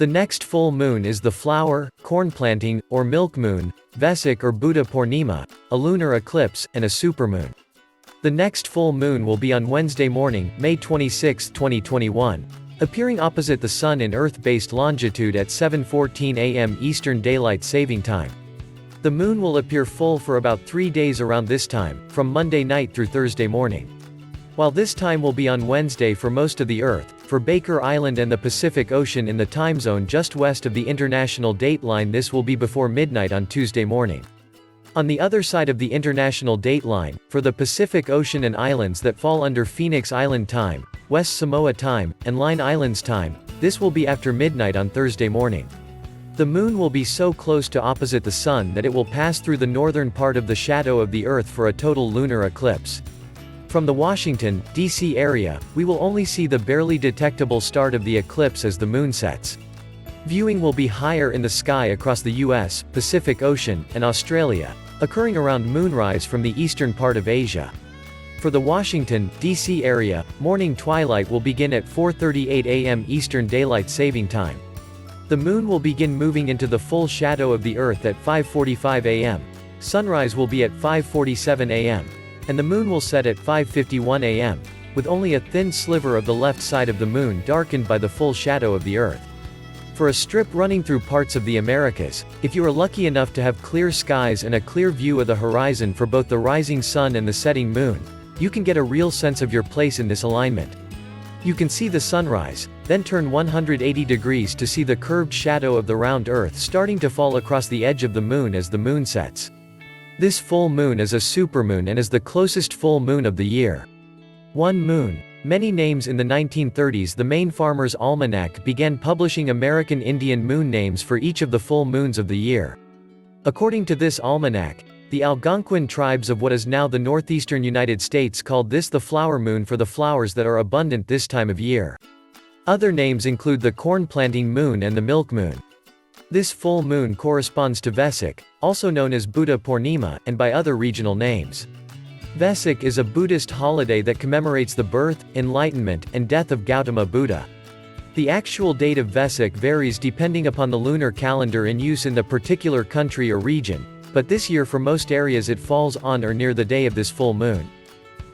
The next full moon is the flower, corn planting, or milk moon, Vesak or Buddha Purnima, a lunar eclipse, and a supermoon. The next full moon will be on Wednesday morning, May 26, 2021, appearing opposite the Sun in Earth-based longitude at 7:14 a.m. Eastern Daylight Saving Time. The moon will appear full for about 3 days around this time, from Monday night through Thursday morning. While this time will be on Wednesday for most of the Earth, for Baker Island and the Pacific Ocean in the time zone just west of the international date line, this will be before midnight on Tuesday morning. On the other side of the international date line, for the Pacific Ocean and islands that fall under Phoenix Island time, West Samoa Time, and Line Islands time, this will be after midnight on Thursday morning. The moon will be so close to opposite the Sun that it will pass through the northern part of the shadow of the Earth for a total lunar eclipse. From the Washington, D.C. area, we will only see the barely detectable start of the eclipse as the moon sets. Viewing will be higher in the sky across the U.S., Pacific Ocean, and Australia, occurring around moonrise from the eastern part of Asia. For the Washington, D.C. area, morning twilight will begin at 4:38 a.m. Eastern Daylight Saving Time. The moon will begin moving into the full shadow of the Earth at 5:45 a.m. Sunrise will be at 5:47 a.m. and the moon will set at 5:51 a.m., with only a thin sliver of the left side of the moon darkened by the full shadow of the Earth. For a strip running through parts of the Americas, if you are lucky enough to have clear skies and a clear view of the horizon for both the rising sun and the setting moon, you can get a real sense of your place in this alignment. You can see the sunrise, then turn 180 degrees to see the curved shadow of the round Earth starting to fall across the edge of the moon as the moon sets. This full moon is a supermoon and is the closest full moon of the year. One moon. Many names. In the 1930s, the Maine Farmer's Almanac began publishing American Indian moon names for each of the full moons of the year. According to this almanac, the Algonquin tribes of what is now the northeastern United States called this the flower moon for the flowers that are abundant this time of year. Other names include the corn planting moon and the milk moon. This full moon corresponds to Vesak, also known as Buddha Purnima, and by other regional names. Vesak is a Buddhist holiday that commemorates the birth, enlightenment, and death of Gautama Buddha. The actual date of Vesak varies depending upon the lunar calendar in use in the particular country or region, but this year for most areas it falls on or near the day of this full moon.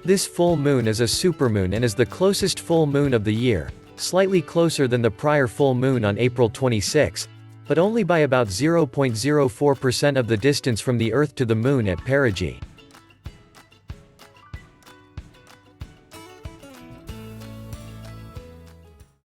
This full moon is a supermoon and is the closest full moon of the year, slightly closer than the prior full moon on April 26, but only by about 0.04% of the distance from the Earth to the moon at perigee.